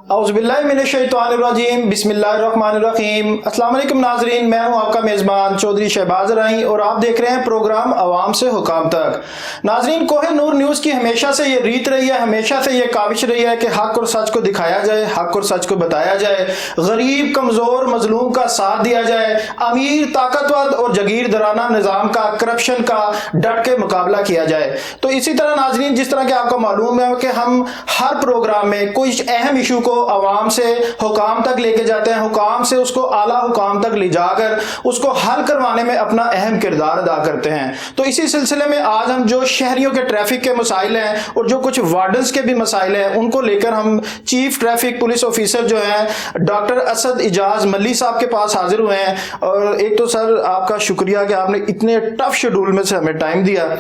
औज़ुबिल्लाहिमिनश्शैतानिर्रजीम बिस्मिल्लाहिर्रहमानिर्रहीम। अस्सलाम वालेकुम नाज़रीन, मैं हूं आपका मेज़बान चौधरी शहबाज राही और आप देख रहे हैं प्रोग्राम अवाम से हुकाम तक। नाज़रीन, कोहिनूर न्यूज़ की हमेशा से ये रीत रही है, हमेशा से ये काविश रही है कि हक और सच को दिखाया जाए, हक और सच को बताया जाए, गरीब कमज़ोर मजलूम का साथ दिया जाए, अमीर ताकतवर और जगीरदाराना निज़ाम का, करप्शन का डट के मुकाबला किया जाए। तो इसी तरह नाज़रीन, जिस तरह के आपको मालूम है कि हम हर प्रोग्राम में कोई अहम इशू को अवाम से हुकाम तक लेके जाते हैं, हुकाम से उसको आला हुकाम तक ले जाकर उसको हल करवाने में अपना अहम किरदार अदा करते हैं। तो इसी सिलसिले में आज हम जो शहरियों के ट्रैफिक के मसाइल हैं और जो कुछ वार्डन्स के भी मसाइल हैं उनको लेकर हम चीफ ट्रैफिक पुलिस ऑफिसर जो हैं डॉक्टर असद इजाज मल्ली साहब के पास हाजिर हुए हैं। और एक तो सर आपका शुक्रिया कि आपने इतने टफ शेड्यूल में से हमें टाइम दिया।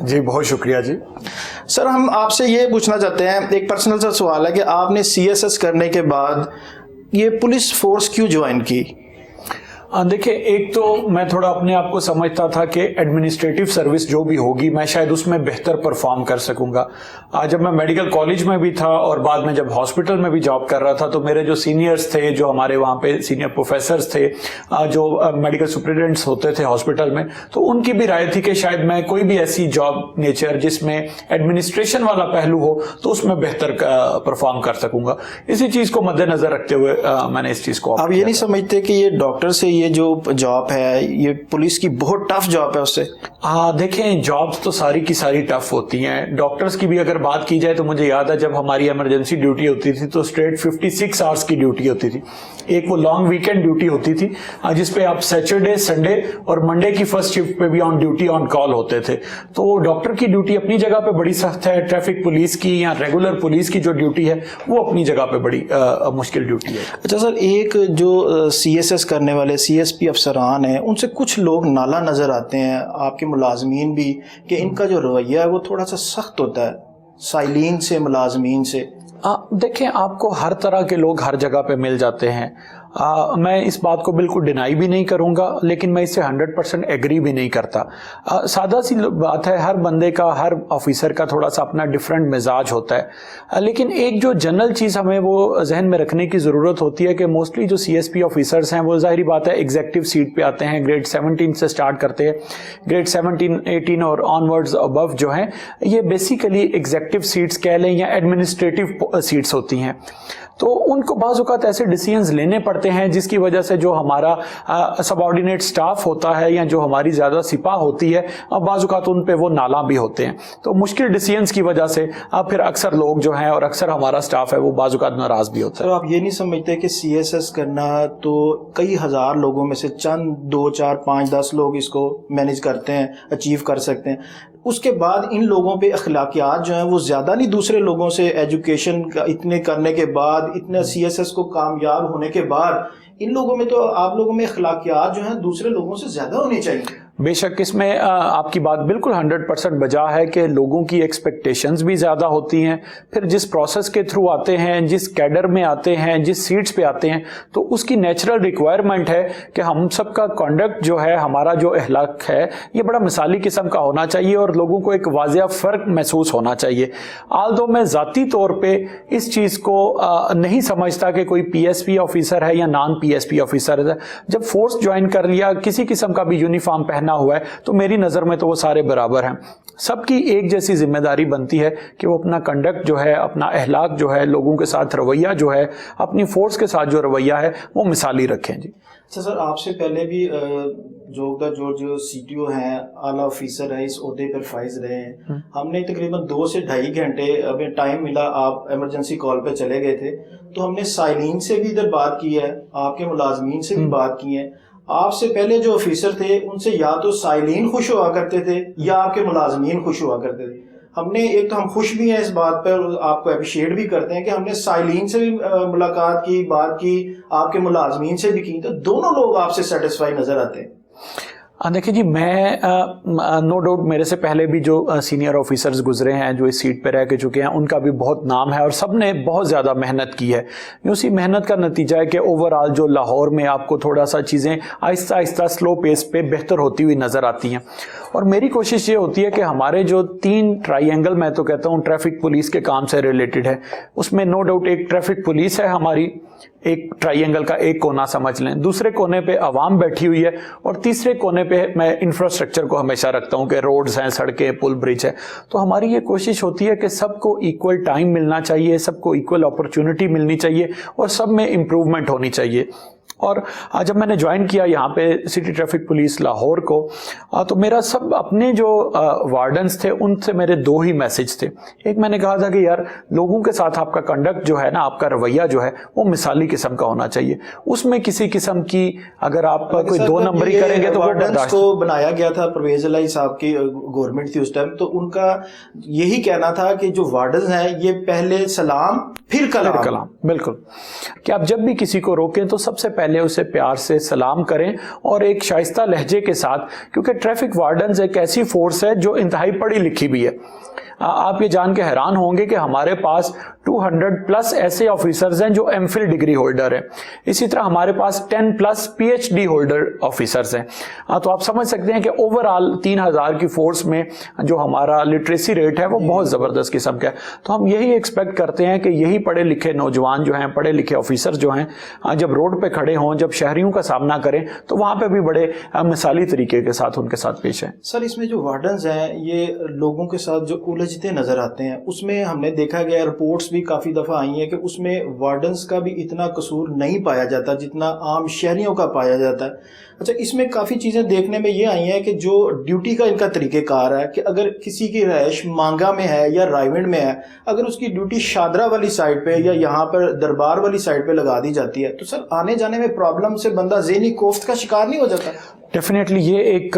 जी बहुत शुक्रिया जी। सर हम आपसे ये पूछना चाहते हैं, एक पर्सनल सा सवाल है कि आपने सीएसएस करने के बाद ये पुलिस फोर्स क्यों ज्वाइन की? देखिए, एक तो मैं थोड़ा अपने आप को समझता था कि एडमिनिस्ट्रेटिव सर्विस जो भी होगी मैं शायद उसमें बेहतर परफॉर्म कर सकूंगा। जब मैं मेडिकल कॉलेज में भी था और बाद में जब हॉस्पिटल में भी जॉब कर रहा था तो मेरे जो सीनियर्स थे, जो हमारे वहाँ पे सीनियर प्रोफेसर्स थे, जो मेडिकल सुपरिटेंडेंट्स होते थे हॉस्पिटल में, तो उनकी भी राय थी कि शायद मैं कोई भी ऐसी जॉब नेचर जिसमें एडमिनिस्ट्रेशन वाला पहलू हो तो उसमें बेहतर परफॉर्म कर सकूंगा। इसी चीज़ को मद्देनजर रखते हुए मैंने इस चीज़ को। आप ये नहीं समझते कि ये डॉक्टर से ये जो जॉब है ये पुलिस की बहुत टफ जॉब है उससे? देखें, जॉब्स तो सारी की सारी टफ होती हैं। डॉक्टर्स की भी अगर बात की जाए तो मुझे याद है जब हमारी इमरजेंसी ड्यूटी होती थी तो स्ट्रेट 56 आवर्स की ड्यूटी होती थी। एक वो लॉन्ग वीकेंड ड्यूटी होती थी जिसपे आप सैटरडे, संडे और मंडे की फर्स्ट शिफ्ट पे भी ऑन ड्यूटी ऑन कॉल होते थे। तो डॉक्टर की ड्यूटी अपनी जगह पे बड़ी सख्त है। ट्रैफिक पुलिस की या रेगुलर पुलिस की जो ड्यूटी है वो अपनी जगह पे बड़ी मुश्किल ड्यूटी है। अच्छा सर, एक जो सीएसएस करने वाले सीएसपी अफसरान हैं उनसे कुछ लोग नाला नजर आते हैं, आपके मुलाजमीन भी, कि इनका जो रवैया है वो थोड़ा सा सख्त होता है साइलिन से, मुलाजमीन से। देखें, आपको हर तरह के लोग हर जगह पे मिल जाते हैं। मैं इस बात को बिल्कुल डिनाई भी नहीं करूंगा, लेकिन मैं इससे 100% एग्री भी नहीं करता। सादा सी बात है, हर बंदे का, हर ऑफिसर का थोड़ा सा अपना डिफरेंट मिजाज होता है। लेकिन एक जो जनरल चीज़ हमें वो जहन में रखने की ज़रूरत होती है कि मोस्टली जो सीएसपी ऑफिसर्स हैं वो ज़ाहिरी बात है एग्जेक्टिव सीट पे आते हैं, ग्रेड 17 से स्टार्ट करते हैं। ग्रेड 17, 18 और ऑनवर्ड्स अबव जो हैं ये बेसिकली एग्जेक्टिव सीट्स कह लें या एडमिनिस्ट्रेटिव सीट्स होती हैं। तो उनको बाज़ औक़ात ऐसे डिसीजंस लेने पड़ते हैं जिसकी वजह से जो हमारा सबऑर्डिनेट स्टाफ होता है या जो हमारी ज़्यादा सिपा होती है बाज़ औक़ात उन पे वो नाला भी होते हैं। तो मुश्किल डिसीजंस की वजह से फिर अक्सर लोग जो हैं और अक्सर हमारा स्टाफ है वो बाज़ औक़ात नाराज़ भी होता है। तो आप ये नहीं समझते कि सीएसएस करना तो कई हज़ार लोगों में से चंद 2, 4, 5, 10 लोग इसको मैनेज करते हैं, अचीव कर सकते हैं, उसके बाद इन लोगों पे अखलाकियात जो हैं वो ज़्यादा नहीं दूसरे लोगों से, एजुकेशन का इतने करने के बाद, इतने सीएसएस को कामयाब होने के बाद इन लोगों में, तो आप लोगों में अखलाकियात जो हैं दूसरे लोगों से ज़्यादा होनी चाहिए। बेशक इसमें आपकी बात बिल्कुल 100% बजा है कि लोगों की एक्सपेक्टेशंस भी ज़्यादा होती हैं। फिर जिस प्रोसेस के थ्रू आते हैं, जिस कैडर में आते हैं, जिस सीट्स पे आते हैं, तो उसकी नेचुरल रिक्वायरमेंट है कि हम सब का कॉन्डक्ट जो है, हमारा जो अखलाक है, ये बड़ा मिसाली किस्म का होना चाहिए और लोगों को एक वाज़िया फ़र्क महसूस होना चाहिए। आल्दो मैं ज़ाती तौर पर इस चीज़ को नहीं समझता कि कोई पीएसपी ऑफिसर है या नॉन पीएसपी ऑफिसर है। जब फोर्स ज्वाइन कर लिया, किसी किस्म का भी यूनिफॉर्म पहना हुआ है, तो मेरी नज़र में तो वो सारे बराबर हैं। सबकी एक जैसी जिम्मेदारी बनती है कि वो अपना कंडक्ट जो है, अपना अहलाक जो है, लोगों के साथ रवैया जो है, अपनी फोर्स के साथ जो रवैया है वो मिसाली रखें जी। अच्छा सर, आपसे पहले भी जो सीटीओ हैं, आला ऑफिसर है, इस ओहदे पर फाइज रहे हैं। हमने तकरीबन 2 से ढाई घंटे हमें टाइम मिला, आप इमरजेंसी कॉल पे चले गए थे, तो हमने साइलिन से भी इधर बात की है, आपके मुलाजमीन से भी बात की है। आपसे पहले जो ऑफिसर थे उनसे या तो साइलिन खुश हुआ करते थे या आपके मुलाजमीन खुश हुआ करते थे। हमने एक तो हम खुश भी हैं इस बात पर, आपको अप्रिशिएट भी करते हैं कि हमने साइलिन से भी मुलाकात की, बात की, आपके मुलाजमीन से भी की, तो दोनों लोग आपसे सेटिस्फाई नजर आते हैं। देखिए जी, मैं नो डाउट मेरे से पहले भी जो सीनियर ऑफिसर्स गुजरे हैं, जो इस सीट पे रह के चुके हैं, उनका भी बहुत नाम है और सब ने बहुत ज़्यादा मेहनत की है। उसी मेहनत का नतीजा है कि ओवरऑल जो लाहौर में आपको थोड़ा सा चीज़ें आहिस्ता आहिस्ता स्लो पेस पे बेहतर होती हुई नज़र आती हैं। और मेरी कोशिश ये होती है कि हमारे जो 3 ट्राइएंगल, मैं तो कहता हूँ ट्रैफिक पुलिस के काम से रिलेटेड है, उसमें नो डाउट एक ट्रैफिक पुलिस है हमारी, एक ट्राइएंगल का एक कोना समझ लें, दूसरे कोने पे आवाम बैठी हुई है और तीसरे कोने पे मैं इंफ्रास्ट्रक्चर को हमेशा रखता हूं कि रोड्स हैं, सड़कें, पुल, ब्रिज है। तो हमारी ये कोशिश होती है कि सबको इक्वल टाइम मिलना चाहिए, सबको इक्वल अपॉर्चुनिटी मिलनी चाहिए और सब में इम्प्रूवमेंट होनी चाहिए। और जब मैंने ज्वाइन किया यहाँ पे सिटी ट्रैफिक पुलिस लाहौर को, तो मेरा सब अपने जो वार्डन्स थे उनसे मेरे 2 ही मैसेज थे। एक मैंने कहा था कि यार लोगों के साथ आपका कंडक्ट जो है ना, आपका रवैया जो है वो मिसाली किस्म का होना चाहिए, उसमें किसी किस्म की अगर आप कोई 2 नंबरी करेंगे तो वो वार्डन्स को बनाया गया था, परवेज अलाई साहब की गवर्नमेंट थी उस टाइम, तो उनका यही कहना था कि जो वार्डन्स हैं ये पहले सलाम फिर कलाम। बिल्कुल, कि आप जब भी किसी को रोकें तो सबसे पहले उसे प्यार से सलाम करें और एक शाइस्ता लहजे के साथ, क्योंकि ट्रैफिक वार्डन्स एक ऐसी फोर्स है जो इंतहाई पढ़ी लिखी भी है। आप ये जान के हैरान होंगे कि हमारे पास 200 प्लस ऐसे ऑफिसर्स हैं जो एमफिल डिग्री होल्डर हैं। इसी तरह हमारे पास 10 प्लस पीएचडी होल्डर ऑफिसर्स हैं। तो आप समझ सकते हैं कि ओवरऑल 3000 की फोर्स में जो हमारा लिटरेसी रेट है वो बहुत ज़बरदस्त किस्म का है। तो हम यही एक्सपेक्ट करते हैं कि यही पढ़े लिखे नौजवान जो हैं, पढ़े लिखे ऑफिसर जो हैं, जब रोड पे खड़े हों, जब शहरियों का सामना करें तो वहाँ पे भी बड़े मिसाली तरीके के साथ उनके साथ पेश हैं। सर, इसमें जो वार्डन्स हैं ये लोगों के साथ जो उलझते नजर आते हैं, उसमें हमने देखा गया, रिपोर्ट्स भी काफ़ी दफ़ा आई हैं कि उसमें वार्डन्स का भी इतना कसूर नहीं पाया जाता जितना आम शहरियों का पाया जाता है। अच्छा, इसमें काफ़ी चीज़ें देखने में ये आई हैं कि जो ड्यूटी का इनका तरीक़ेकार है कि अगर किसी की रहायश मांगा में है या रायविंड में है, अगर उसकी ड्यूटी शादरा वाली साइड पे या यहाँ पर दरबार वाली साइड पे लगा दी जाती है तो सर आने जाने में प्रॉब्लम से बंदा ज़हनी कोफ्त का शिकार नहीं हो जाता? डेफिनेटली ये एक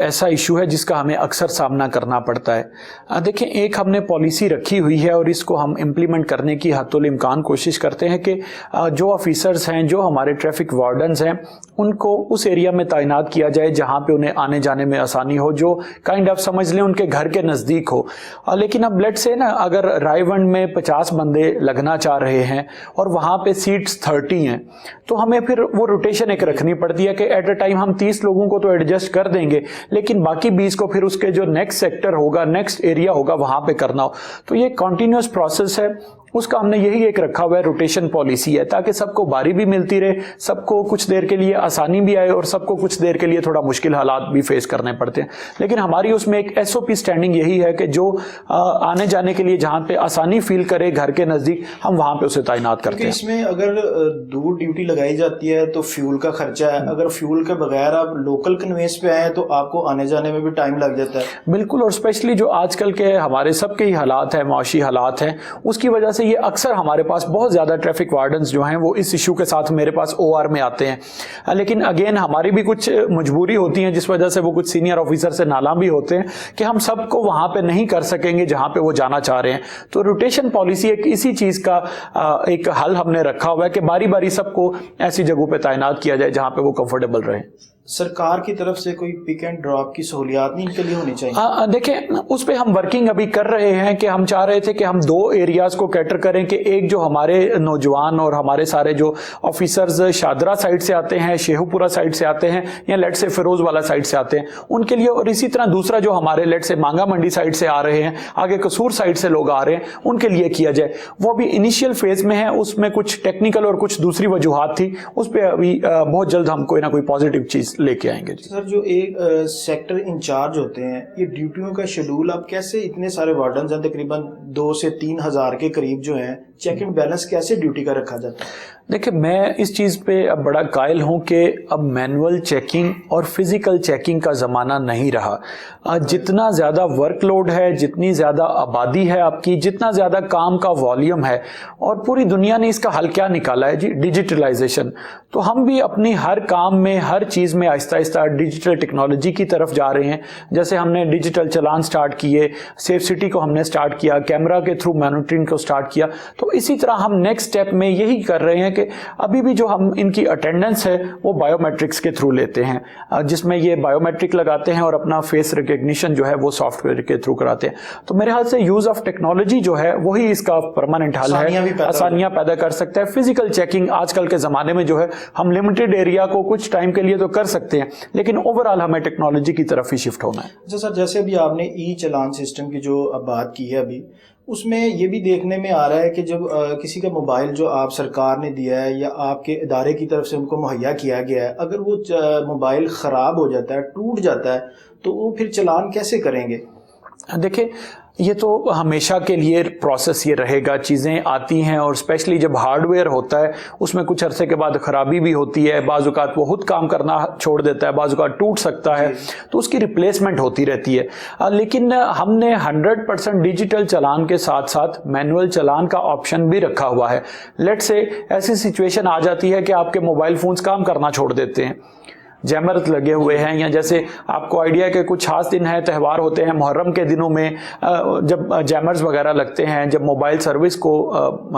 ऐसा इशू है जिसका हमें अक्सर सामना करना पड़ता है। देखें, एक हमने पॉलिसी रखी हुई है और इसको हम इम्प्लीमेंट करने की हद्दुल इम्कान कोशिश करते हैं कि जो ऑफिसर्स हैं, जो हमारे ट्रैफिक वार्डन्स हैं, उनको उस एरिया में तैनात किया जाए जहां पे उन्हें आने जाने में आसानी हो, जो काइंड ऑफ समझ लें उनके घर के नज़दीक हो। लेकिन अब लेट से ना, अगर रायवंड में 50 बंदे लगना चाह रहे हैं और वहाँ पे सीट्स 30 हैं, तो हमें फिर वो रोटेशन एक रखनी पड़ती है कि एट अ टाइम हम 30 लोगों को तो एडजस्ट कर देंगे, लेकिन बाकी 20 को फिर उसके जो नेक्स्ट सेक्टर होगा, नेक्स्ट एरिया होगा, वहां पे करना हो। तो ये कंटिन्यूअस प्रोसेस है, उसका हमने यही एक रखा हुआ है, रोटेशन पॉलिसी है, ताकि सबको बारी भी मिलती रहे, सबको कुछ देर के लिए आसानी भी आए और सबको कुछ देर के लिए थोड़ा मुश्किल हालात भी फेस करने पड़ते हैं। लेकिन हमारी उसमें एक SOP स्टैंडिंग यही है कि जो आने जाने के लिए जहाँ पे आसानी फील करे घर के नज़दीक, हम वहाँ पे उसे तैनात करते हैं। इसमें अगर दूर ड्यूटी लगाई जाती है तो फ्यूल का खर्चा है, अगर फ्यूल के बगैर आप लोकल कन्वेंस पे आए तो आपको आने जाने में भी टाइम लग जाता है। बिल्कुल, और स्पेशली जो आजकल के हमारे सबके ही हालात हैं, माशी हालात हैं, उसकी वजह से ये अक्सर हमारे पास बहुत ज़्यादा ट्रैफिक वार्डन्स जो हैं वो इस इशू के साथ मेरे पास OR में आते हैं। लेकिन अगेन हमारी भी कुछ मजबूरी होती है जिस वजह से वो कुछ सीनियर ऑफिसर से नाला भी होते हैं कि हम सबको वहाँ पे नहीं कर सकेंगे जहाँ पे वो जाना चाह रहे हैं। तो रोटेशन पॉलिसी एक इसी चीज़ का एक हल हमने रखा हुआ है कि बारी बारी सबको ऐसी जगहों पर तैनात किया जाए जहाँ पे वो कंफर्टेबल रहे। सरकार की तरफ से कोई पिक एंड ड्रॉप की सहूलियात नहीं इनके लिए होनी चाहिए? देखें, उस पर हम वर्किंग अभी कर रहे हैं कि हम चाह रहे थे कि हम 2 एरियाज को कैटर करें कि एक जो हमारे नौजवान और हमारे सारे जो ऑफिसर्स शादरा साइड से आते हैं, शेहूपुरा साइड से आते हैं या लेट से फिरोज वाला साइड से आते हैं, उनके लिए, और इसी तरह दूसरा जो हमारे लेट से मांगा मंडी साइड से आ रहे हैं, आगे कसूर साइड से लोग आ रहे हैं, उनके लिए किया जाए। वो अभी इनिशियल फेज में है, उसमें कुछ टेक्निकल और कुछ दूसरी वजूहात थी, उस पर अभी बहुत जल्द हम कोई ना कोई पॉजिटिव चीज लेके आएंगे। सर, जो एक सेक्टर इंचार्ज होते हैं, ये ड्यूटियों का शेड्यूल आप कैसे, इतने सारे वार्डन्स हैं, तकरीबन 2 से 3 हज़ार के करीब जो हैं, चेक एंड बैलेंस कैसे ड्यूटी का रखा जाता है? देखिए, मैं इस चीज़ पे अब बड़ा कायल हूँ कि अब मैनुअल चेकिंग और फिजिकल चेकिंग का ज़माना नहीं रहा। जितना ज़्यादा वर्कलोड है, जितनी ज़्यादा आबादी है आपकी, जितना ज़्यादा काम का वॉल्यूम है, और पूरी दुनिया ने इसका हल क्या निकाला है जी, डिजिटलाइजेशन। तो हम भी अपनी हर काम में, हर चीज़ में आहिस्ता आहिस्ता डिजिटल टेक्नोलॉजी की तरफ जा रहे हैं। जैसे हमने डिजिटल चालान स्टार्ट किए, सेफ सिटी को हमने स्टार्ट किया, कैमरा के थ्रू मॉनिटरिंग को स्टार्ट किया। तो इसी तरह हम नेक्स्ट स्टेप में यही कर रहे हैं कि अभी भी जो हम इनकी अटेंडेंस है वो बायोमेट्रिक्स के थ्रू लेते हैं, जिसमें ये बायोमेट्रिक लगाते हैं और अपना फेस रिकग्निशन जो है वो सॉफ्टवेयर के थ्रू कराते हैं। तो मेरे ख्याल से यूज ऑफ टेक्नोलॉजी जो है वही इसका परमानेंट हल है, आसानियां पैदा कर सकता है। फिजिकल चेकिंग आजकल के जमाने में जो है हम लिमिटेड एरिया को कुछ टाइम के लिए तो कर सकते हैं, लेकिन ओवरऑल हमें टेक्नोलॉजी की तरफ ही शिफ्ट होना है। अच्छा सर, जैसे अभी आपने ई चालान सिस्टम की जो बात की है, अभी उसमें ये भी देखने में आ रहा है कि जब किसी का मोबाइल जो आप सरकार ने दिया है या आपके इदारे की तरफ से उनको मुहैया किया गया है, अगर वो मोबाइल ख़राब हो जाता है, टूट जाता है, तो वो फिर चालान कैसे करेंगे? देखिए, ये तो हमेशा के लिए प्रोसेस ये रहेगा, चीज़ें आती हैं और स्पेशली जब हार्डवेयर होता है उसमें कुछ अरसे के बाद ख़राबी भी होती है, बाज़ औक़ात वो खुद काम करना छोड़ देता है, बाज़ औक़ात टूट सकता है, तो उसकी रिप्लेसमेंट होती रहती है। लेकिन हमने 100% डिजिटल चालान के साथ साथ मैनुअल चालान का ऑप्शन भी रखा हुआ है। लेट्स से ऐसी सिचुएशन आ जाती है कि आपके मोबाइल फ़ोन्स काम करना छोड़ देते हैं, जैमर्स लगे हुए हैं, या जैसे आपको आइडिया के कुछ खास दिन है, त्यौहार होते हैं, मुहर्रम के दिनों में जब जैमर्स वगैरह लगते हैं, जब मोबाइल सर्विस को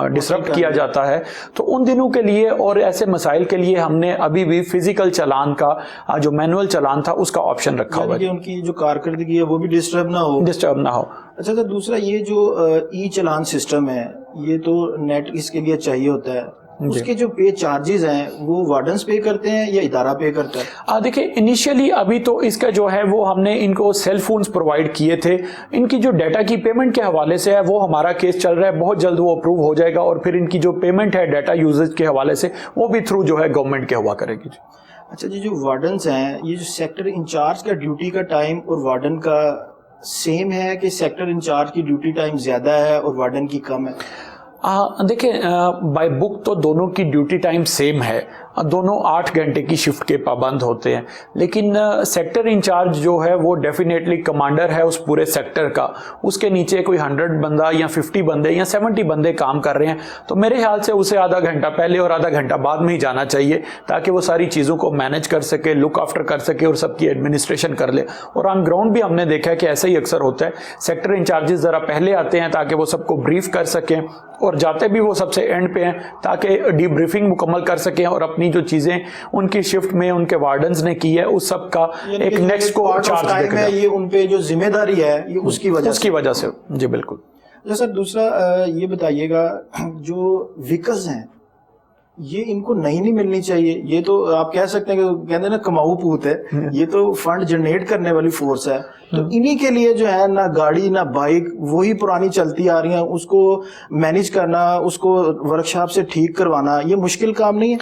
डिसरप्ट किया जाता है, तो उन दिनों के लिए और ऐसे मसाइल के लिए हमने अभी भी फिजिकल चालान का जो मैनुअल चालान था उसका ऑप्शन रखा हुआ है, उनकी जो कारकर्दगी है वो भी डिस्टर्ब ना हो। अच्छा, तो दूसरा ये जो ई चालान सिस्टम है, ये तो नेट इसके लिए चाहिए होता है, उसके जो पे चार्जेस हैं वो वार्डन्स पे करते हैं या इदारा पे करता है? देखिए, इनिशियली अभी तो इसका जो है वो हमने इनको सेल फोन्स प्रोवाइड किए थे। इनकी जो डाटा की पेमेंट के हवाले से है वो हमारा केस चल रहा है, बहुत जल्द वो अप्रूव हो जाएगा और फिर इनकी जो पेमेंट है डाटा यूजेज के हवाले से वो भी थ्रू जो है गवर्नमेंट के हुआ करेगी। अच्छा जी, जो वार्डन्स हैं, ये जो सेक्टर इंचार्ज का ड्यूटी का टाइम और वार्डन का सेम है कि सेक्टर इंचार्ज की ड्यूटी टाइम ज्यादा है और वार्डन की कम है? देखिए, बाय बुक तो दोनों की ड्यूटी टाइम सेम है, दोनों 8 घंटे की शिफ्ट के पाबंद होते हैं, लेकिन सेक्टर इंचार्ज जो है वो डेफिनेटली कमांडर है उस पूरे सेक्टर का, उसके नीचे कोई 100 बंदा या 50 बंदे या 70 बंदे काम कर रहे हैं, तो मेरे ख्याल से उसे आधा घंटा पहले और आधा घंटा बाद में ही जाना चाहिए ताकि वो सारी चीज़ों को मैनेज कर सके, लुक आफ्टर कर सके और सबकी एडमिनिस्ट्रेशन कर ले। और ऑन ग्राउंड भी हमने देखा है कि ऐसा ही अक्सर होता है, सेक्टर इंचार्जेस ज़रा पहले आते हैं ताकि वो सबको ब्रीफ कर सकें और जाते भी वो सबसे एंड पे हैं ताकि डीब्रीफिंग मुकम्मल कर सकें और अपनी जो चीजें उनकी शिफ्ट में उनके वार्डन्स ने की है उस सब का एक नेक्स्ट को चार्ज है, ये उन पे जो जिम्मेदारी है ये उसकी वजह से। जी बिल्कुल। सर, दूसरा ये बताइएगा, जो व्हीकल्स हैं ये इनको नहीं मिलनी चाहिए, ये तो आप कह सकते हैं कि कहते हैं ना कमाऊ पूत है, ये तो फंड जनरेट करने वाली फोर्स है, तो इन्हीं के लिए जो है ना गाड़ी ना बाइक वही पुरानी चलती आ रही है, उसको मैनेज करना, उसको वर्कशॉप से ठीक करवाना, ये मुश्किल काम नहीं है?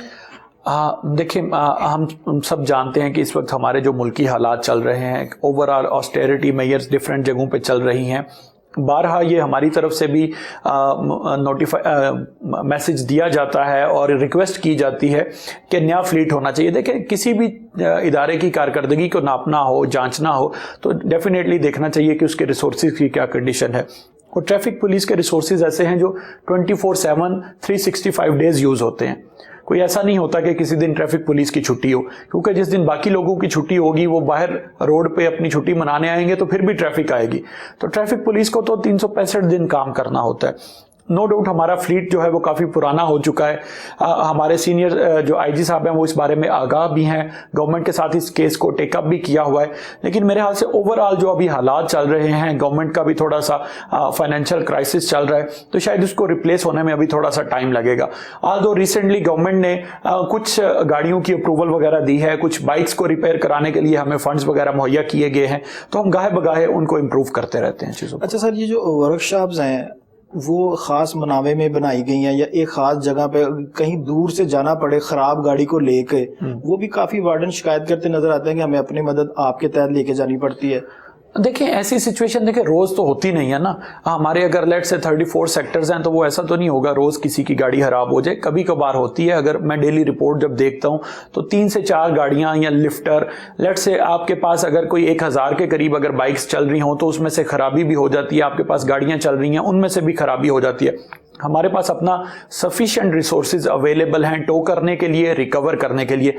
देखिए, हम सब जानते हैं कि इस वक्त हमारे जो मुल्की हालात चल रहे हैं, ओवरऑल ऑस्टेरिटी मेजर्स डिफरेंट जगहों पे चल रही हैं, बारहा ये हमारी तरफ से भी मैसेज दिया जाता है और रिक्वेस्ट की जाती है कि नया फ्लीट होना चाहिए। देखें, किसी भी इदारे की कारकर्दगी को नापना हो, जांचना हो, तो डेफिनेटली देखना चाहिए कि उसके रिसोर्सेज की क्या कंडीशन है। और ट्रैफिक पुलिस के रिसोर्सेज ऐसे हैं जो 24/7 365 डेज यूज़ होते हैं। कोई ऐसा नहीं होता कि किसी दिन ट्रैफिक पुलिस की छुट्टी हो, क्योंकि जिस दिन बाकी लोगों की छुट्टी होगी वो बाहर रोड पे अपनी छुट्टी मनाने आएंगे तो फिर भी ट्रैफिक आएगी। तो ट्रैफिक पुलिस को तो 365 दिन काम करना होता है। नो डाउट हमारा फ्लीट जो है वो काफ़ी पुराना हो चुका है। हमारे सीनियर जो आईजी साहब हैं वो इस बारे में आगाह भी हैं, गवर्नमेंट के साथ इस केस को टेकअप भी किया हुआ है, लेकिन मेरे ख्याल से ओवरऑल जो अभी हालात चल रहे हैं, गवर्नमेंट का भी थोड़ा सा फाइनेंशियल क्राइसिस चल रहा है, तो शायद उसको रिप्लेस होने में अभी थोड़ा सा टाइम लगेगा। ऑल्दो रिसेंटली गवर्नमेंट ने कुछ गाड़ियों की अप्रूवल वगैरह दी है, कुछ बाइक्स को रिपेयर कराने के लिए हमें फंड्स वगैरह मुहैया किए गए हैं, तो हम गाहे बगाहे उनको इम्प्रूव करते रहते हैं चीज़ों को। अच्छा सर, ये जो वर्कशॉप्स हैं वो ख़ास मनावे में बनाई गई हैं या एक ख़ास जगह पे कहीं दूर से जाना पड़े ख़राब गाड़ी को लेके, वो भी काफ़ी वार्डन शिकायत करते नजर आते हैं कि हमें अपनी मदद आपके तहत लेके जानी पड़ती है? देखिए, ऐसी सिचुएशन देखिए रोज तो होती नहीं है ना। हमारे अगर लेट से 34 सेक्टर्स हैं तो वो ऐसा तो नहीं होगा रोज किसी की गाड़ी खराब हो जाए, कभी कभार होती है। अगर मैं डेली रिपोर्ट जब देखता हूँ तो 3 से 4 गाड़ियां या लिफ्टर, लेट से आपके पास अगर कोई 1000 के करीब अगर बाइक्स चल रही हों तो उसमें से खराबी भी हो जाती है, आपके पास गाड़ियां चल रही हैं उनमें से भी खराबी हो जाती है। हमारे पास अपना सफिशिएंट रिसोर्सेज अवेलेबल हैं टो करने के लिए, रिकवर करने के लिए।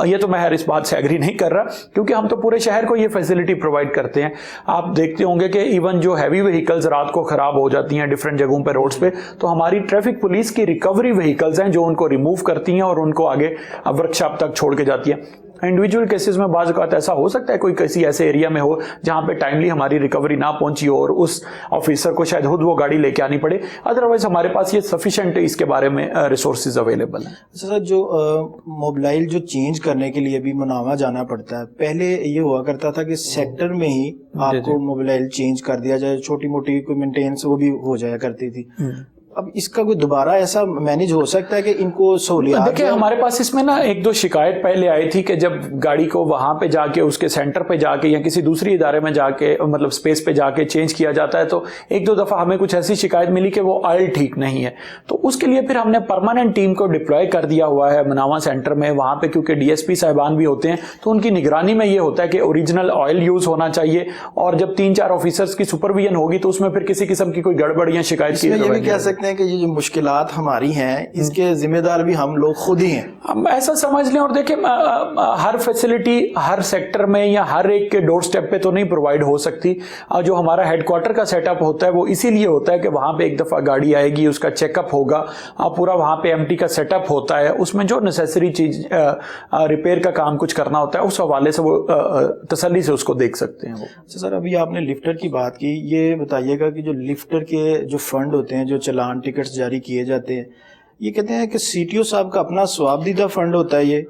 ये तो मैं हर इस बात से एग्री नहीं कर रहा, क्योंकि हम तो पूरे शहर को ये फैसिलिटी प्रोवाइड करते हैं। आप देखते होंगे कि इवन जो हैवी व्हीकल्स रात को खराब हो जाती हैं डिफरेंट जगहों पे रोड्स पे, तो हमारी ट्रैफिक पुलिस की रिकवरी व्हीकल्स हैं जो उनको रिमूव करती हैं और उनको आगे वर्कशॉप तक छोड़ के जाती हैं। इंडिविजुअल केसेस में बाज़ औक़ात ऐसा हो सकता है कोई किसी ऐसे एरिया में हो जहां पे टाइमली हमारी रिकवरी ना पहुंची हो और उस ऑफिसर को शायद खुद वो गाड़ी लेके आनी पड़े, अदरवाइज हमारे पास ये सफिशिएंट इसके बारे में रिसोर्सेज अवेलेबल हैं। अच्छा सर, जो मोबाइल जो चेंज करने के लिए भी मुनावा जाना पड़ता है, पहले ये हुआ करता था कि सेक्टर में ही आपको मोबाइल चेंज कर दिया जाए, छोटी मोटी कोई मेंटेनेंस वो भी हो जाया करती थी। अब इसका कोई दोबारा ऐसा मैनेज हो सकता है कि इनको सहूलियत? देखिए, हमारे पास इसमें ना एक दो शिकायत पहले आई थी कि जब गाड़ी को वहां पे जाके उसके सेंटर पे जाके या किसी दूसरी इदारे में जाके मतलब स्पेस पे जाके चेंज किया जाता है, तो एक दो दफा हमें कुछ ऐसी शिकायत मिली कि वो ऑयल ठीक नहीं है। तो उसके लिए फिर हमने परमानेंट टीम को डिप्लॉय कर दिया हुआ है मुनावा सेंटर में। वहां पे क्योंकि डीएसपी साहिबान भी होते हैं, तो उनकी निगरानी में ये होता है कि ओरिजिनल ऑयल यूज होना चाहिए, और जब 3-4 ऑफिसर्स की सुपरविजन होगी तो उसमें फिर किसी किस्म की कोई गड़बड़ या शिकायत की ये भी कह सकते हैं कि ये जो मुश्किल हमारी हैं, इसके जिम्मेदार भी हम लोग खुद ही हैं, हम ऐसा समझ लें। और देखिए, हर फैसिलिटी हर सेक्टर में या हर एक के डोर स्टेप पे तो नहीं प्रोवाइड हो सकती। जो हमारा हेडक्वार्टर का सेटअप होता है वो इसीलिए होता है कि वहां पे एक दफा गाड़ी आएगी, उसका चेकअप होगा, पूरा वहां पे एमटी का सेटअप होता है, उसमें जो नेसेसरी चीज रिपेयर का काम कुछ करना होता है, उस हवाले से वो तसल्ली से उसको देख सकते हैं वो। अच्छा सर, अभी आपने लिफ्टर की बात की, ये बताइएगा कि जो लिफ्टर के जो फंड होते हैं, जो चालान टिकट्स जारी किए जाते हैं, ये कहते हैं कि सीटीओ साहब का अपना स्वाबदीदा फंड होता है ये?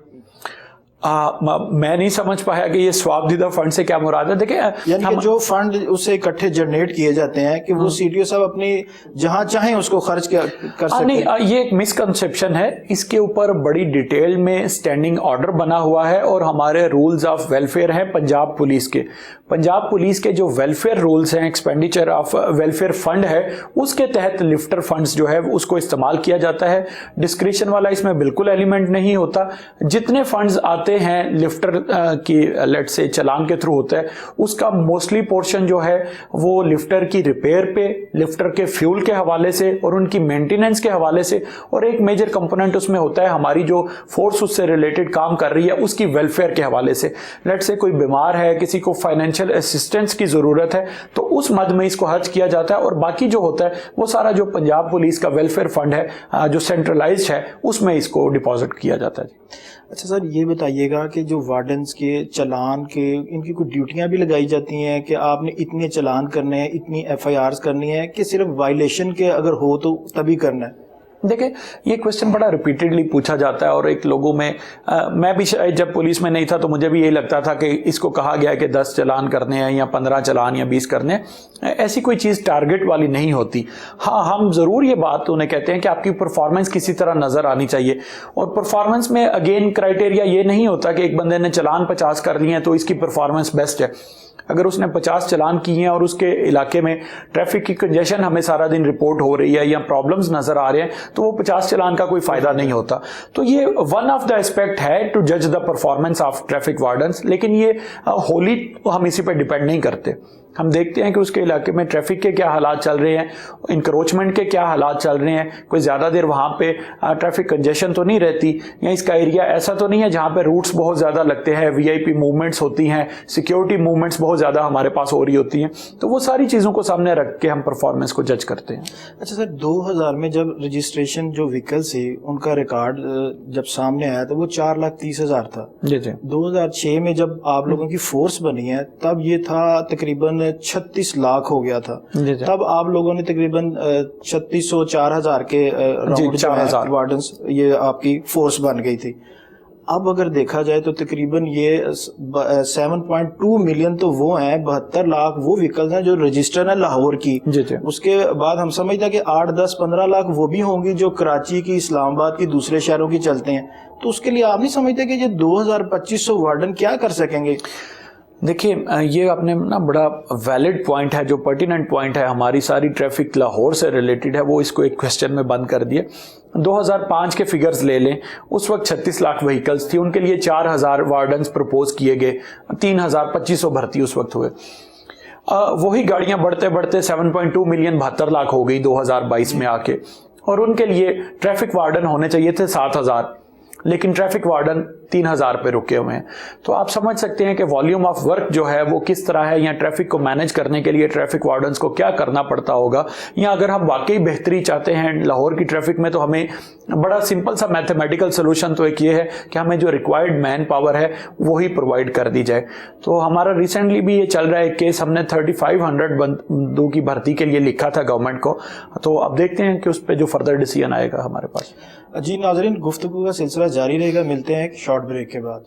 मैं नहीं समझ पाया कि ये स्वाबदीदा फंड से क्या मुराद है। देखिए, यानी कि जो फंड उससे इकट्ठे जनरेट किए जाते हैं कि वो सीटीओ साहब अपनी जहां चाहें उसको खर्च कर सकते नहीं, हैं? ये एक मिसकंसेप्शन है। इसके ऊपर बड़ी डिटेल में स्टैंडिंग ऑर्डर बना हुआ है और हमारे रूल्स ऑफ वेलफेयर हैं पंजाब पुलिस के। पंजाब पुलिस के जो वेलफेयर रूल्स हैं, एक्सपेंडिचर ऑफ वेलफेयर फंड है, उसके तहत लिफ्टर फंड्स जो है उसको इस्तेमाल किया जाता है। डिस्क्रिशन वाला इसमें बिल्कुल एलिमेंट नहीं होता। जितने फंड्स आते हैं लिफ्टर की लेट से चालान के थ्रू होता है, उसका मोस्टली पोर्शन जो है वो लिफ्टर की रिपेयर पे, लिफ्टर के फ्यूल के हवाले से और उनकी मेंटेनेंस के हवाले से, और एक मेजर कंपोनेंट उसमें होता है हमारी जो फोर्स उससे रिलेटेड काम कर रही है उसकी वेलफेयर के हवाले से। लेट से कोई बीमार है, किसी को फाइनेंशियल असिस्टेंस की जरूरत है, तो उस मद में इसको खर्च किया जाता है, और बाकी जो होता है वो सारा जो पंजाब पुलिस का वेलफेयर फंड है जो सेंट्रलाइज्ड है उसमें इसको डिपॉजिट किया जाता है। अच्छा सर, ये बताइएगा कि जो वार्डन्स के चालान के इनकी कोई ड्यूटियां भी लगाई जाती हैं कि आपने इतने चालान करने हैं, इतनी एफआईआर्स करनी है, कि सिर्फ वायलेशन के अगर हो तो तभी करना है? देखिए, ये क्वेश्चन बड़ा रिपीटेडली पूछा जाता है, और एक लोगों में मैं भी जब पुलिस में नहीं था तो मुझे भी यही लगता था कि इसको कहा गया है कि 10 चालान करने हैं या 15 चालान या 20 करने हैं। ऐसी कोई चीज़ टारगेट वाली नहीं होती। हाँ, हम ज़रूर ये बात उन्हें कहते हैं कि आपकी परफॉर्मेंस किसी तरह नज़र आनी चाहिए, और परफॉर्मेंस में अगेन क्राइटेरिया ये नहीं होता कि एक बंदे ने चालान 50 कर लिए हैं तो इसकी परफॉर्मेंस बेस्ट है। अगर उसने 50 चालान किए हैं और उसके इलाके में ट्रैफिक की कंजेशन हमें सारा दिन रिपोर्ट हो रही है या प्रॉब्लम्स नजर आ रहे हैं, तो वो 50 चालान का कोई फायदा नहीं होता। तो ये वन ऑफ द एस्पेक्ट है टू जज the performance of traffic wardens, लेकिन ये होली हम इसी पे डिपेंड नहीं करते। हम देखते हैं कि उसके इलाके में ट्रैफिक के क्या हालात चल रहे हैं, इंक्रोचमेंट के क्या हालात चल रहे हैं, कोई ज़्यादा देर वहाँ पे ट्रैफिक कंजेशन तो नहीं रहती, या इसका एरिया ऐसा तो नहीं है जहाँ पे रूट्स बहुत ज़्यादा लगते हैं, वीआईपी मूवमेंट्स होती हैं, सिक्योरिटी मूवमेंट्स बहुत ज़्यादा हमारे पास हो रही होती हैं। तो वो सारी चीज़ों को सामने रख के हम परफॉर्मेंस को जज करते हैं। अच्छा सर, 2000 में जब रजिस्ट्रेशन जो व्हीकल्स थी उनका रिकॉर्ड जब सामने आया तो वो 4,30,000 था। जी जी। 2006 में जब आप लोगों की फोर्स बनी है तब ये था तकरीबन 36 लाख हो गया था। तब आप लोगों ने तकरीबन 3600-4000 के राउंड वार्डन्स ये आपकी फोर्स बन गई थी। अब अगर देखा जाए तो तकरीबन ये 7.2 मिलियन तो वो हैं, 72 लाख वो व्हीकल्स हैं जो रजिस्टर है लाहौर की। उसके बाद हम समझते हैं कि 8, 10, 15 लाख वो भी होंगी जो कराची की, इस्लामाबाद की, दूसरे शहरों की चलते हैं। तो उसके लिए आप नहीं समझते कि ये 2200 वार्डन क्या कर सकेंगे? देखिए, ये आपने ना बड़ा वैलिड पॉइंट है, जो पर्टिनेंट पॉइंट है, हमारी सारी ट्रैफिक लाहौर से रिलेटेड है, वो इसको एक क्वेश्चन में बंद कर दिए। 2005 के फिगर्स ले लें, उस वक्त 36 लाख व्हीकल्स थी, उनके लिए 4000 वार्डन्स प्रपोज किए गए, 3250 भर्ती उस वक्त हुए। वही गाड़ियां बढ़ते बढ़ते 7.2 मिलियन 72 लाख हो गई 2022 में आके, और उनके लिए ट्रैफिक वार्डन होने चाहिए थे 7,000, लेकिन ट्रैफिक वार्डन 3,000 पे रुके हुए हैं। तो आप समझ सकते हैं कि वॉल्यूम ऑफ वर्क जो है वो किस तरह है, या ट्रैफिक को मैनेज करने के लिए ट्रैफिक वार्डन्स को क्या करना पड़ता होगा। या अगर हम वाकई बेहतरी चाहते हैं लाहौर की ट्रैफिक में, तो हमें बड़ा सिंपल सा मैथमेटिकल सोल्यूशन तो एक ये है कि हमें जो रिक्वायर्ड मैन पावर है वो ही प्रोवाइड कर दी जाए। तो हमारा रिसेंटली भी ये चल रहा है केस, हमने 3500 बंदों की भर्ती के लिए लिखा था गवर्नमेंट को। तो अब देखते हैं कि उस पर जो फर्दर डिसीजन आएगा हमारे पास। जी नाज़रीन, गुफ्तगू का सिलसिला जारी रहेगा, मिलते हैं एक शॉर्ट ब्रेक के बाद।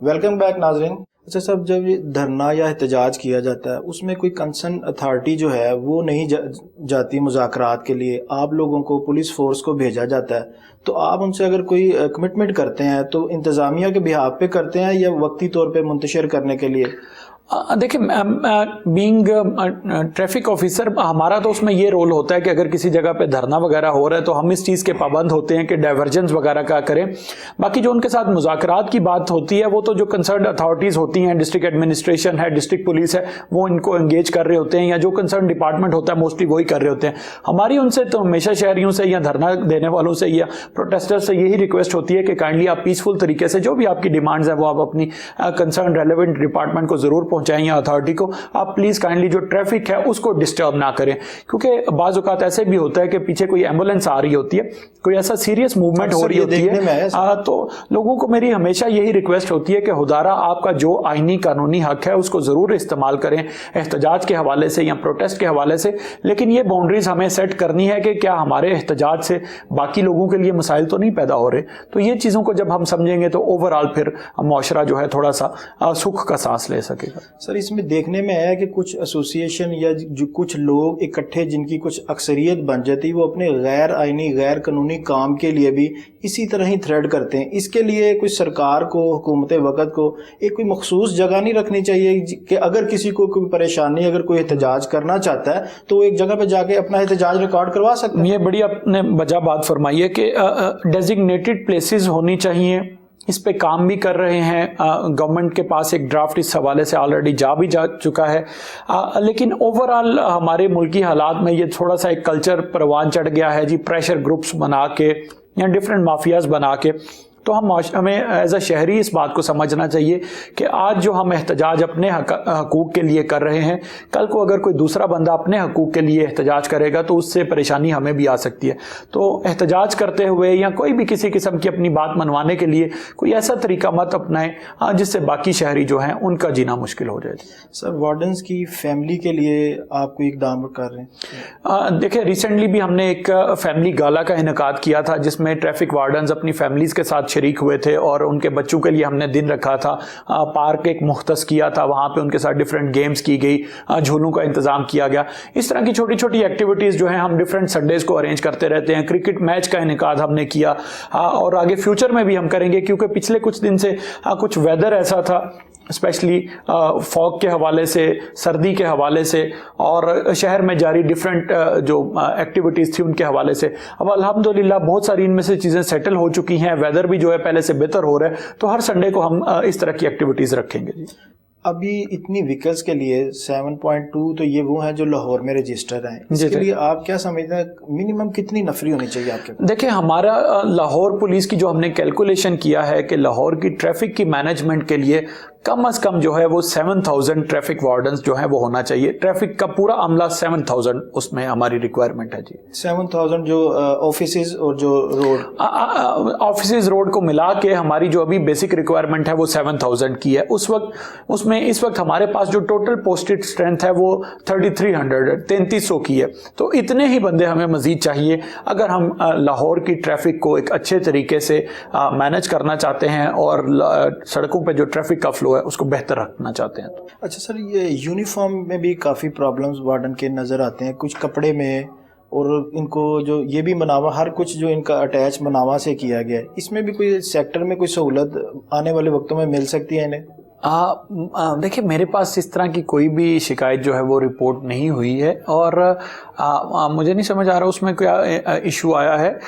वेलकम बैक नाज़रीन। अच्छा साहब, जब ये धरना या एहतजाज किया जाता है उसमें कोई कंसर्न अथॉरिटी जो है वो नहीं जाती मुज़ाकरात के लिए, आप लोगों को पुलिस फोर्स को भेजा जाता है, तो आप उनसे अगर कोई कमिटमेंट करते हैं तो इंतज़ामिया के बिहाफ पे करते हैं या वक्ती तौर पे मुंतशिर करने के लिए? देखिए, बीइंग ट्रैफिक ऑफिसर हमारा तो उसमें ये रोल होता है कि अगर किसी जगह पे धरना वगैरह हो रहा है तो हम इस चीज़ के पाबंद होते हैं कि डाइवर्जेंस वगैरह का करें। बाकी जो उनके साथ मुज़ाकरात की बात होती है वो तो जो कंसर्न अथॉरिटीज़ होती हैं, डिस्ट्रिक्ट एडमिनिस्ट्रेशन है, डिस्ट्रिक्ट पुलिस है, वो इनको एंगेज कर रहे होते हैं, या जो कंसर्न डिपार्टमेंट होता है मोस्टली वही कर रहे होते हैं। हमारी उनसे तो हमेशा शहरियों से या धरना देने वालों से या प्रोटेस्टर्स से यही रिक्वेस्ट होती है कि काइंडली आप पीसफुल तरीके से जो भी आपकी डिमांड्स हैं वो आप अपनी कंसर्न रेलेवेंट डिपार्टमेंट को ज़रूर पहुँचाएं या अथॉरिटी को। आप प्लीज काइंडली जो ट्रैफिक है उसको डिस्टर्ब ना करें, क्योंकि बाज़ औक़ात ऐसे भी होता है कि पीछे कोई एम्बुलेंस आ रही होती है, कोई ऐसा सीरियस मूवमेंट हो रही होती है, तो लोगों को मेरी हमेशा यही रिक्वेस्ट होती है कि खुदारा आपका जो आईनी कानूनी हक है उसको ज़रूर इस्तेमाल करें एहतजाज के हवाले से या प्रोटेस्ट के हवाले से, लेकिन ये बाउंड्रीज हमें सेट करनी है कि क्या हमारे एहतजाज से बाकी लोगों के लिए मसाइल तो नहीं पैदा हो रहे। तो ये चीज़ों को जब हम समझेंगे तो ओवरऑल फिर मुआशरा जो है थोड़ा सा सुख का सांस ले सकेगा। सर, इसमें देखने में आया कि कुछ एसोसिएशन या जो कुछ लोग इकट्ठे जिनकी कुछ अक्सरियत बन जाती, वो अपने गैर आईनी गैर कानूनी काम के लिए भी इसी तरह ही थ्रेड करते हैं। इसके लिए कोई सरकार को, हुकूमत वक़्त को एक कोई मखसूस जगह नहीं रखनी चाहिए कि अगर किसी को कोई परेशानी, अगर कोई एहतजाज करना चाहता है तो वो एक जगह पे जाके अपना एहतजाज रिकॉर्ड करवा सकते हैं? ये बड़ी आपने वजह बात फरमाई है कि डेजिग्नेटेड प्लेसेस होनी चाहिए। इस पे काम भी कर रहे हैं, गवर्नमेंट के पास एक ड्राफ्ट इस हवाले से ऑलरेडी जा चुका है, लेकिन ओवरऑल हमारे मुल्की हालात में ये थोड़ा सा एक कल्चर परवान चढ़ गया है जी, प्रेशर ग्रुप्स बना के या डिफरेंट माफियाज बना के। तो हमें एज अ शहरी इस बात को समझना चाहिए कि आज जो हम एहतजाज अपने हकूक़ के लिए कर रहे हैं, कल को अगर कोई दूसरा बंदा अपने हकूक़ के लिए एहतजाज करेगा तो उससे परेशानी हमें भी आ सकती है। तो एहतजाज करते हुए या कोई भी किसी किस्म की अपनी बात मनवाने के लिए कोई ऐसा तरीका मत अपनाएं जिससे बाकी शहरी जो हैं उनका जीना मुश्किल हो जाए। सर, वार्डन्स की फैमिली के लिए आप कोई इकदाम कर रहे हैं? देखिए, रिसेंटली भी हमने एक फैमिली गाला का इनेकाद किया था जिसमें ट्रैफिक वार्डन्स अपनी फैमिलीज़ के साथ शरीक हुए थे और उनके बच्चों के लिए हमने दिन रखा था, पार्क एक मुख्तस किया था, वहाँ पे उनके साथ डिफरेंट गेम्स की गई, झूलों का इंतज़ाम किया गया। इस तरह की छोटी छोटी एक्टिविटीज़ जो हैं हम डिफरेंट संडेज़ को अरेंज करते रहते हैं। क्रिकेट मैच का इनेकाद हमने किया और आगे फ्यूचर में भी हम करेंगे, क्योंकि पिछले कुछ दिन से कुछ वेदर ऐसा था, स्पेशली फॉग के हवाले से, सर्दी के हवाले से और शहर में जारी डिफरेंट जो एक्टिविटीज़ थी उनके हवाले से। अब अल्हम्दुलिल्लाह बहुत सारी इनमें से चीज़ें सेटल हो चुकी हैं, वेदर भी जो है पहले से बेहतर हो रहा है, तो हर संडे को हम इस तरह की एक्टिविटीज़ रखेंगे जी। अभी इतनी व्हीकल्स के लिए 7.2 तो ये वो हैं जो लाहौर में रजिस्टर हैं, इसके लिए आप क्या समझते हैं मिनिमम कितनी नफरी होनी चाहिए आपके पास? देखिए, हमारा लाहौर पुलिस की जो हमने कैलकुलेशन किया है कि लाहौर की ट्रैफिक की मैनेजमेंट के लिए कम अज कम जो है वो 7,000 ट्रैफिक वार्डन्स जो है वो होना चाहिए। ट्रैफिक का पूरा अमला 7,000 उसमें हमारी रिक्वायरमेंट है जी। 7,000 जो ऑफिसेज और जो रोड ऑफिसेज रोड को मिला के हमारी जो अभी बेसिक रिक्वायरमेंट है वो 7,000 की है। उस वक्त उसमें इस वक्त हमारे पास जो टोटल पोस्टेड स्ट्रेंथ है वो 3,300 की है। तो इतने ही बंदे हमें मजीद चाहिए अगर हम लाहौर की ट्रैफिक को एक अच्छे तरीके से मैनेज करना चाहते हैं और सड़कों पर जो ट्रैफिक का फ्लो है उसको बेहतर रखना चाहते हैं। अच्छा सर, ये यूनिफॉर्म में भी काफ़ी प्रॉब्लम्स वार्डन के नज़र आते हैं, कुछ कपड़े में, और इनको जो ये भी मनावा हर कुछ जो इनका अटैच मनावा से किया गया है, इसमें भी कोई सेक्टर में कोई सहूलत आने वाले वक्तों में मिल सकती है इन्हें? देखिए, मेरे पास इस तरह की कोई भी शिकायत जो है वो रिपोर्ट नहीं हुई है और मुझे नहीं समझ आ रहा उसमें क्या इशू आया है।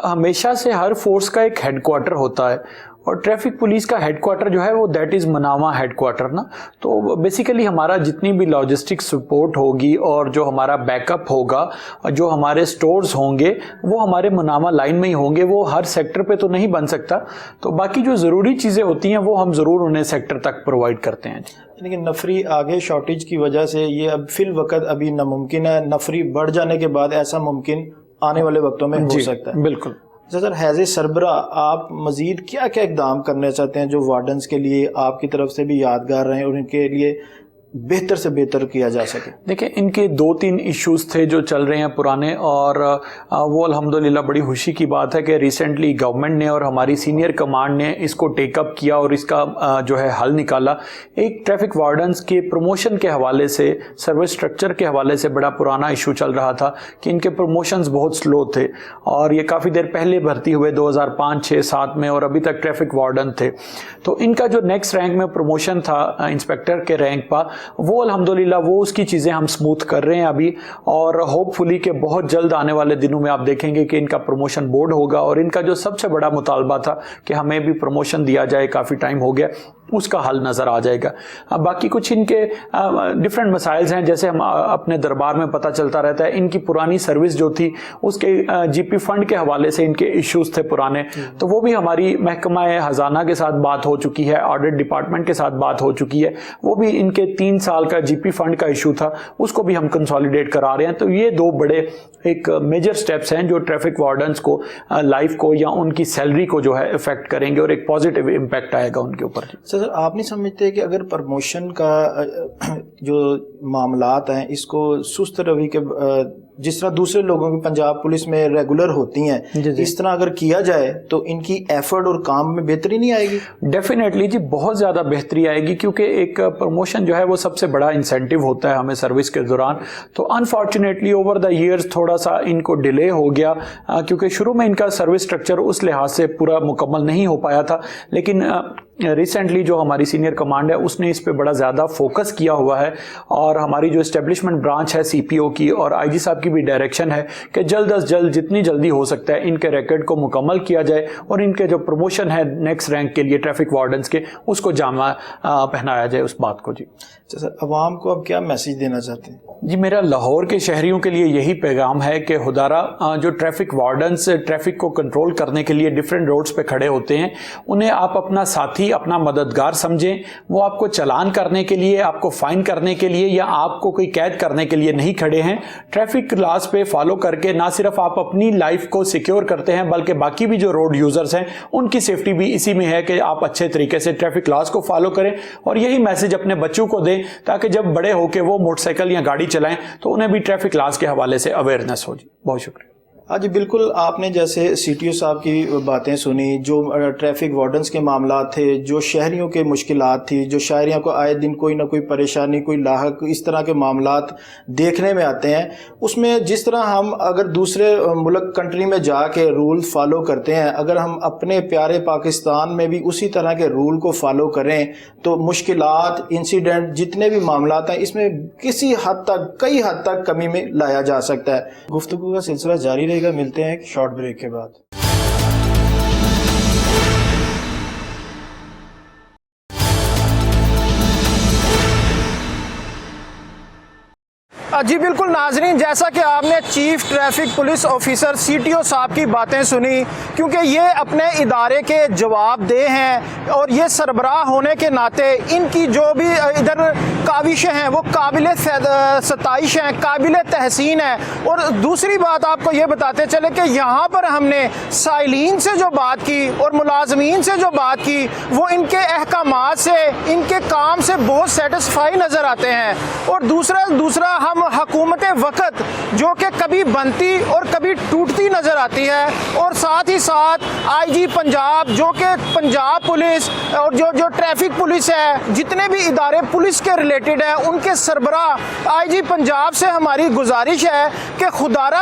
हमेशा से हर फोर्स का एक हेडक्वार्टर होता है और ट्रैफिक पुलिस का हेडक्वार्टर जो है वो दैट इज़ मनामा हेडक्वार्टर ना। तो बेसिकली हमारा जितनी भी लॉजिस्टिक सपोर्ट होगी और जो हमारा बैकअप होगा, जो हमारे स्टोर्स होंगे वो हमारे मनामा लाइन में ही होंगे, वो हर सेक्टर पे तो नहीं बन सकता। तो बाकी जो ज़रूरी चीज़ें होती हैं वो हम ज़रूर उन्हें सेक्टर तक प्रोवाइड करते हैं। लेकिन नफरी आगे शॉर्टेज की वजह से ये अब फिल वक्त अभी नामुमकिन है, नफरी बढ़ जाने के बाद ऐसा मुमकिन आने वाले वक्तों में हो सकता है। बिल्कुल सर, हैज़ ए सरबरा आप मज़ीद क्या क्या इकदाम करना चाहते हैं जो वार्डन्स के लिए आपकी तरफ से भी यादगार रहें और इनके लिए बेहतर से बेहतर किया जा सके? देखिए, इनके 2-3 इश्यूज थे जो चल रहे हैं पुराने, और वो अल्हम्दुलिल्लाह बड़ी खुशी की बात है कि रिसेंटली गवर्नमेंट ने और हमारी सीनियर कमांड ने इसको टेकअप किया और इसका जो है हल निकाला। एक ट्रैफिक वार्डन्स के प्रमोशन के हवाले से, सर्विस स्ट्रक्चर के हवाले से बड़ा पुराना इशू चल रहा था कि इनके प्रमोशंस बहुत स्लो थे और ये काफ़ी देर पहले भर्ती हुए 2005, 6, 7 में, और अभी तक ट्रैफिक वार्डन थे। तो इनका जो नेक्स्ट रैंक में प्रमोशन था इंस्पेक्टर के रैंक पर, वो अल्हम्दुलिल्लाह वो उसकी चीज़ें हम स्मूथ कर रहे हैं अभी, और होपफुली के बहुत जल्द आने वाले दिनों में आप देखेंगे कि इनका प्रमोशन बोर्ड होगा। और इनका जो सबसे बड़ा मुतालबा था कि हमें भी प्रमोशन दिया जाए, काफ़ी टाइम हो गया, उसका हल नज़र आ जाएगा। अब बाकी कुछ इनके डिफरेंट मसाइल्स हैं, जैसे हम अपने दरबार में पता चलता रहता है इनकी पुरानी सर्विस जो थी उसके जीपी फंड के हवाले से इनके इश्यूज थे पुराने, तो वो भी हमारी महकमा खजाना के साथ बात हो चुकी है, ऑडिट डिपार्टमेंट के साथ बात हो चुकी है। वो भी इनके 3 साल का जीपी फंड का इशू था, उसको भी हम कंसोलिडेट करा रहे हैं। तो ये 2 बड़े एक मेजर स्टेप्स हैं जो ट्रैफिक वार्डन्स को, लाइफ को या उनकी सैलरी को जो है इफेक्ट करेंगे और एक पॉजिटिव इम्पैक्ट आएगा उनके ऊपर। सर, आप नहीं समझते कि अगर प्रमोशन का जो मामलात हैं इसको सुस्त रवि के जिस तरह दूसरे लोगों की पंजाब पुलिस में रेगुलर होती हैं, इस तरह अगर किया जाए तो इनकी एफर्ट और काम में बेहतरी नहीं आएगी? डेफिनेटली जी, बहुत ज़्यादा बेहतरी आएगी, क्योंकि एक प्रमोशन जो है वो सबसे बड़ा इंसेंटिव होता है हमें सर्विस के दौरान। तो अनफॉर्चुनेटली ओवर द ईयर्स थोड़ा सा इनको डिले हो गया, क्योंकि शुरू में इनका सर्विस स्ट्रक्चर उस लिहाज से पूरा मुकम्मल नहीं हो पाया था। लेकिन रिसेंटली जो हमारी सीनियर कमांड है उसने इस पे बड़ा ज़्यादा फोकस किया हुआ है, और हमारी जो एस्टेब्लिशमेंट ब्रांच है सीपीओ की और आईजी साहब की भी डायरेक्शन है कि जल्द अज जल्द जितनी जल्दी हो सकता है इनके रिकॉर्ड को मुकम्मल किया जाए और इनके जो प्रमोशन है नेक्स्ट रैंक के लिए ट्रैफिक वार्डन्स के, उसको जामा पहनाया जाए उस बात को। जी सर, अवाम को अब क्या मैसेज देना चाहते हैं? जी, मेरा लाहौर के शहरियों के लिए यही पैगाम है कि खुदारा जो ट्रैफिक वार्डन्स ट्रैफिक को कंट्रोल करने के लिए डिफरेंट रोड्स पे खड़े होते हैं, उन्हें आप अपना साथी, अपना मददगार समझें। वो आपको चालान करने के लिए, आपको फाइन करने के लिए या आपको कोई कैद करने के लिए नहीं खड़े हैं। ट्रैफिक लॉज पे फॉलो करके ना सिर्फ आप अपनी लाइफ को सिक्योर करते हैं, बल्कि बाकी भी जो रोड यूजर्स हैं उनकी सेफ्टी भी इसी में है कि आप अच्छे तरीके से ट्रैफिक लॉज को फॉलो करें। और यही मैसेज अपने बच्चों को दें ताकि जब बड़े होकर वो मोटरसाइकिल या गाड़ी चलाएं तो उन्हें भी ट्रैफिक लॉज के हवाले से अवेयरनेस हो। जी बहुत शुक्रिया। हाँ जी, बिल्कुल। आपने जैसे सीटीओ साहब की बातें सुनी, जो ट्रैफिक वार्डन्स के मामला थे, जो शहरियों के मुश्किलात थी, जो शहरियों को आए दिन कोई ना कोई परेशानी, कोई लाहक, इस तरह के मामलात देखने में आते हैं, उसमें जिस तरह हम अगर दूसरे मुल्क कंट्री में जाके रूल फॉलो करते हैं, अगर हम अपने प्यारे पाकिस्तान में भी उसी तरह के रूल को फॉलो करें तो मुश्किलात, इंसिडेंट, जितने भी मामलात हैं, इसमें किसी हद तक, कई हद तक कमी में लाया जा सकता है। गुफ्तगू का सिलसिला जारी रहेगा। मिलते हैं एक शॉर्ट ब्रेक के बाद। जी बिल्कुल नाजरीन, जैसा कि आपने chief traffic police officer CTO साहब की बातें सुनी, क्योंकि ये अपने इदारे के जवाबदेह हैं और ये सरबराह होने के नाते इनकी जो भी इधर काविशें हैं वो काबिल सताइश हैं, काबिल तहसीन है। और दूसरी बात आपको ये बताते चले कि यहाँ पर हमने साइलीन से जो बात की और मुलाजमीन से जो बात की, वो इनके अहकामात से, इनके काम से बहुत सेटिस्फाई नज़र आते हैं। और दूसरा हम हुकूमत वक्त जो कि कभी बनती और कभी टूटती नज़र आती है, और साथ ही साथ आईजी पंजाब जो कि पंजाब पुलिस और जो ट्रैफिक पुलिस है, जितने भी इदारे पुलिस के रिलेटेड हैं, उनके सरबराह आईजी पंजाब से हमारी गुजारिश है कि खुदारा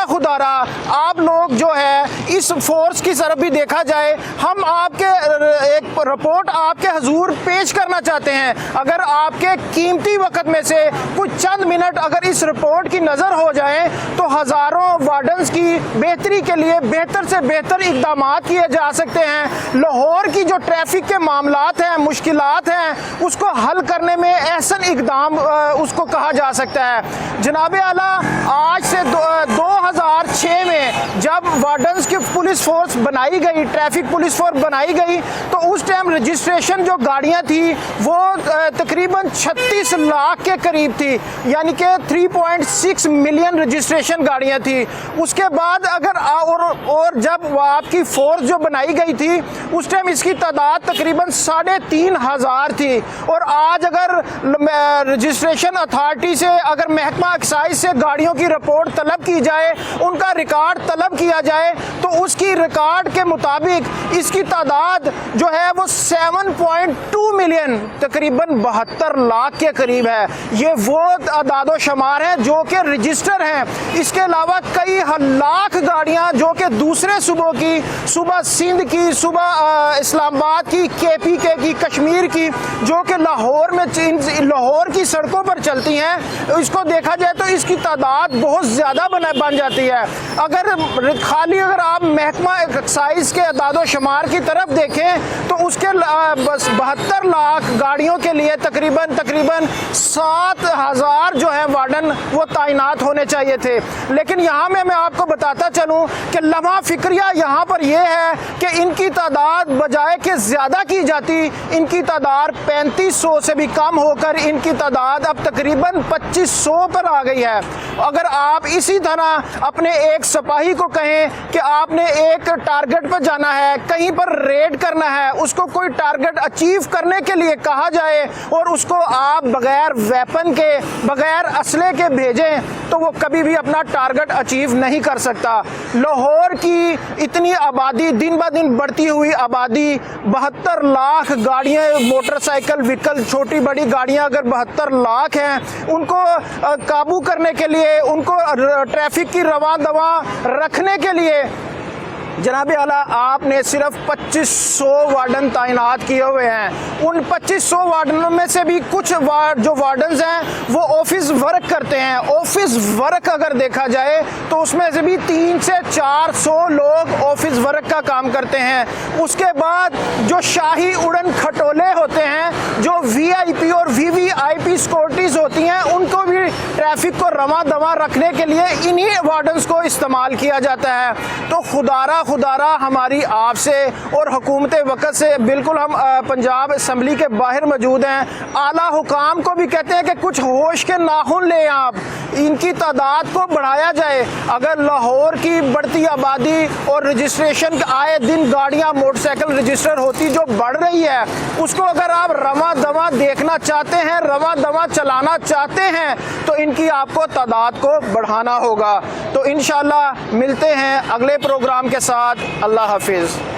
आप लोग जो है इस फोर्स की तरफ भी देखा जाए। हम आपके एक रिपोर्ट आपके हजूर पेश करना चाहते हैं। अगर आपके कीमती वक्त में से कुछ चंद मिनट अगर इस रिपोर्ट की नज़र हो जाए तो हज़ारों वार्डन्स की बेहतरी के लिए बेहतर से बेहतर इकदाम किए जा सकते हैं। लाहौर की जो ट्रैफिक के मामलात हैं, मुश्किलात हैं, उसको हल करने में एहसन इकदाम उसको कहा जा सकता है। जनाब आला, आज से 2006 में जब वार्डन्स की पुलिस फोर्स बनाई गई, ट्रैफिक पुलिस फोर्स बनाई गई, तो उस टाइम रजिस्ट्रेशन जो गाड़ियां थी वो तकरीबन 36 लाख के करीब थी, यानी कि 3.6 मिलियन रजिस्ट्रेशन गाड़ियां थी। उसके बाद अगर और जब आपकी फोर्स जो बनाई गई थी उस टाइम इसकी तादाद तकरीबन 3,500 थी। और आज अगर रजिस्ट्रेशन अथॉरिटी से, अगर महकमा एक्साइज से गाड़ियों की रिपोर्ट तलब की जाए, उनका रिकॉर्ड तलब किया जाए, तो उसकी रिकॉर्ड के मुताबिक इसकी तादाद जो है वो 7.2 मिलियन, तकरीबन 72 लाख के करीब है। ये वो आदादो शुमार हैं जो कि रजिस्टर हैं। इसके अलावा कई लाख गाड़ियां जो कि दूसरे सूबों की, सुबह सिंध की, सुबह इस्लामाबाद की, KPK की, कश्मीर की, जो कि लाहौर में, लाहौर की सड़कों पर चलती हैं, इसको देखा जाए तो इसकी तादाद बहुत ज़्यादा बन जाती है। अगर आप महकमा एक्साइज के अदादो शुमार की तरफ देखें तो उसके बस 72 लाख गाड़ियों के लिए तकरीबन 7,000 जो है वार्डन वो तैनात होने चाहिए थे। लेकिन यहाँ मैं आपको बताता चलूँ कि लम्हा फिक्रिया यहाँ पर यह है कि इनकी तादाद बजाय के ज़्यादा की जाती, इनकी तादाद 3500 से भी कम होकर इनकी तादाद अब तकरीबन 2500 पर आ गई है। अगर आप इसी तरह अपने एक सिपाही को कहें कि आपने एक टारगेट पर जाना है, कहीं पर रेड करना है, उसको कोई टारगेट अचीव करने के लिए कहा जाए और उसको आप बगैर वेपन के, बगैर असले के भेजें, तो वो कभी भी अपना टारगेट अचीव नहीं कर सकता। लाहौर की इतनी आबादी, दिन ब दिन बढ़ती हुई आबादी, 72 लाख गाड़ियाँ, मोटरसाइकिल व्हीकल, छोटी बड़ी गाड़ियाँ अगर 72 लाख हैं, उनको काबू करने के लिए, उनको ट्रैफिक की रवां दवा रखने के लिए जनाब आला आपने सिर्फ 2500 वार्डन तैनात किए हुए हैं। उन 2500 वार्डनों में से भी कुछ जो वार्डन्स हैं वो ऑफिस वर्क करते हैं। ऑफिस वर्क अगर देखा जाए तो उसमें से भी 300 से 400 लोग ऑफिस वर्क का काम करते हैं। उसके बाद जो शाही उड़न खटोले होते हैं, जो VIP और VVIP सिक्योरिटीज होती हैं, उनको भी ट्रैफिक को रवां दवा रखने के लिए इन्हीं वार्डन्स को इस्तेमाल किया जाता है। तो खुदारा हमारी आपसे और हुकूमत वक़्त से, बिल्कुल हम पंजाब असम्बली के बाहर मौजूद हैं, आला हुकाम को भी कहते हैं कि कुछ होश के नाखून लें, आप इनकी तादाद को बढ़ाया जाए। अगर लाहौर की बढ़ती आबादी और रजिस्ट्रेशन आए दिन गाड़ियां, मोटरसाइकिल रजिस्टर होती जो बढ़ रही है, उसको अगर आप रवां दवा देखना चाहते हैं, रवां दवा चलाना चाहते हैं, तो इनकी आपको तादाद को बढ़ाना होगा। तो इंशाअल्लाह मिलते हैं अगले प्रोग्राम के साथ। अल्लाह हाफिज़।